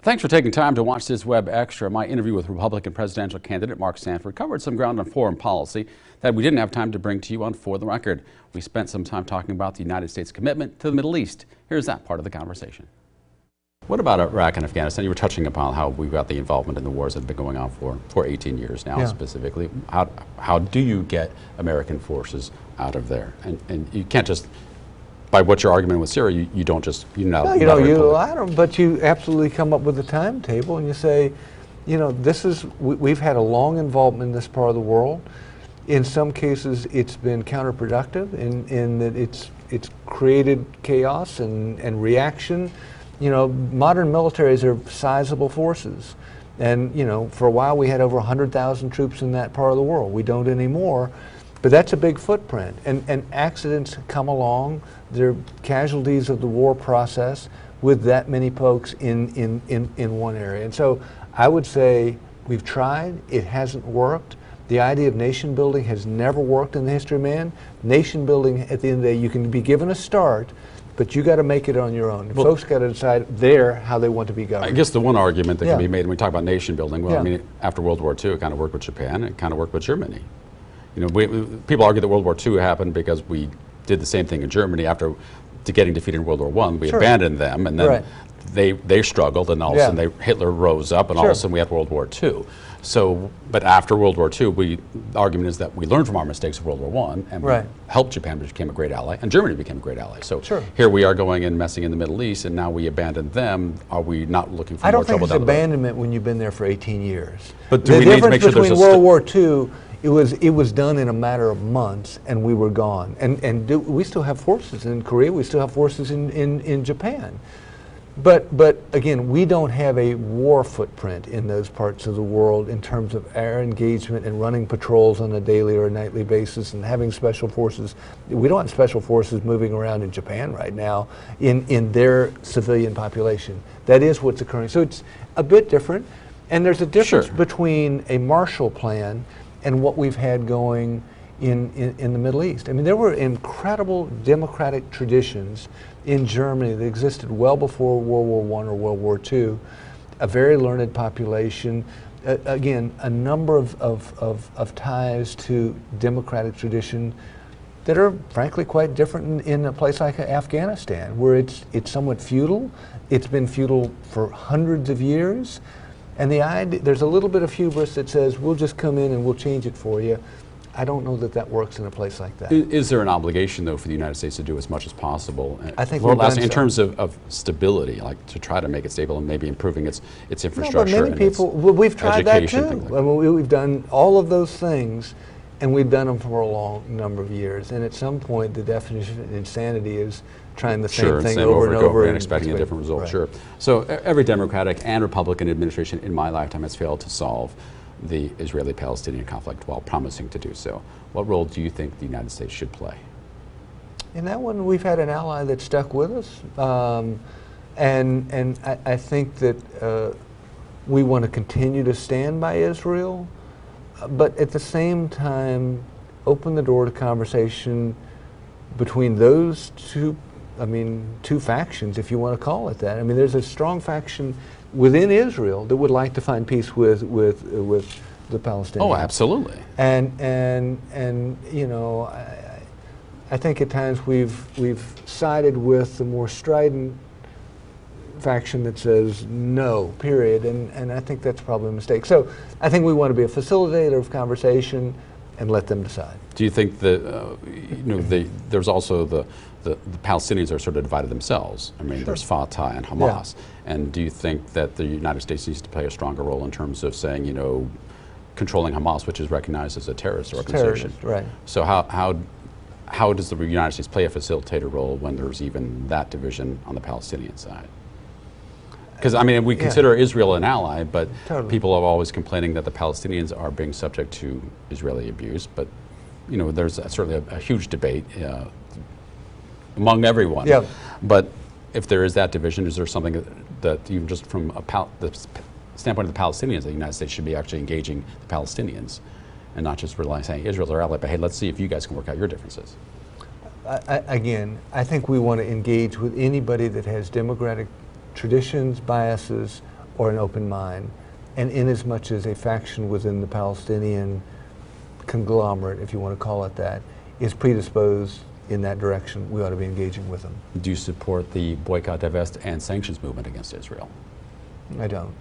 Thanks for taking time to watch this Web Extra. My interview with Republican presidential candidate Mark Sanford covered some ground on foreign policy that we didn't have time to bring to you on For the Record. We spent some time talking about the United States' commitment to the Middle East. Here's that part of the conversation. What about Iraq and Afghanistan? You were touching upon how we've got the involvement in the wars that have been going on for 18 years now, specifically. How do you get American forces out of there? And you can't just, by what your argument with Syria, you don't just, but you absolutely come up with a timetable and you say, we've had a long involvement in this part of the world. In some cases, it's been counterproductive in that it's created chaos and reaction. Modern militaries are sizable forces. And, for a while we had over 100,000 troops in that part of the world. We don't anymore. But that's a big footprint. And accidents come along. They're casualties of the war process with that many folks in one area. And so I would say we've tried. It hasn't worked. The idea of nation building has never worked in the history of man. Nation building, at the end of the day, you can be given a start, but you got to make it on your own. Well, folks got to decide there how they want to be governed. I guess the one argument that can be made when we talk about nation building, well, I mean, after World War II, it kind of worked with Japan, it kind of worked with Germany. People argue that World War II happened because we did the same thing in Germany after getting defeated in World War I. We abandoned them, and then they struggled, and all of a sudden Hitler rose up, and all of a sudden we had World War II. So, but after World War II, the argument is that we learned from our mistakes of World War I, and we helped Japan, which became a great ally, and Germany became a great ally. So here we are going and messing in the Middle East, and now we abandoned them. Are we not looking for more trouble down the road? I don't think it's abandonment when you've been there for 18 years. But do we need to make sure there's a World War II, it was done in a matter of months, and we were gone. And we still have forces in Korea. We still have forces in Japan. But again, we don't have a war footprint in those parts of the world in terms of our engagement and running patrols on a daily or a nightly basis and having special forces. We don't have special forces moving around in Japan right now in their civilian population. That is what's occurring. So it's a bit different. And there's a difference between a Marshall Plan and what we've had going in the Middle East. I mean, there were incredible democratic traditions in Germany that existed well before World War I or World War II, a very learned population, again, a number of ties to democratic tradition that are frankly quite different in a place like Afghanistan, where it's somewhat feudal. It's been feudal for hundreds of years. And the idea, there's a little bit of hubris that says, we'll just come in and we'll change it for you. I don't know that that works in a place like that. Is there an obligation, though, for the United States to do as much as possible? I think in terms of stability, like to try to make it stable and maybe improving its infrastructure. No, but many people, we've tried that too. Like I mean, we've done all of those things, and we've done them for a long number of years. And at some point, the definition of insanity is trying the same thing over and over and expecting a different result. Sure. So every Democratic and Republican administration in my lifetime has failed to solve the Israeli-Palestinian conflict while promising to do so. What role do you think the United States should play? In that one, we've had an ally that stuck with us, and I think that we want to continue to stand by Israel, but at the same time, open the door to conversation between those two factions, if you want to call it that. I mean, there's a strong faction within Israel that would like to find peace with the Palestinians. Oh, absolutely. And I think at times we've sided with the more strident faction that says no, period, and I think that's probably a mistake. So I think we want to be a facilitator of conversation and let them decide. Do you think that there's also the Palestinians are sort of divided themselves? I mean, there's Fatah and Hamas. And do you think that the United States needs to play a stronger role in terms of saying, controlling Hamas, which is recognized as a terrorist organization? Right. So how does the United States play a facilitator role when there's even that division on the Palestinian side? Because, I mean, we consider Israel an ally, but people are always complaining that the Palestinians are being subject to Israeli abuse. But, there's certainly a huge debate among everyone. Yeah. But if there is that division, is there something that even just from the standpoint of the Palestinians, the United States should be actually engaging the Palestinians and not just relying saying Israel's our ally, but hey, let's see if you guys can work out your differences? Again, I think we want to engage with anybody that has democratic traditions, biases, or an open mind. And inasmuch as a faction within the Palestinian conglomerate, if you want to call it that, is predisposed in that direction, we ought to be engaging with them. Do you support the boycott, divest, and sanctions movement against Israel? I don't.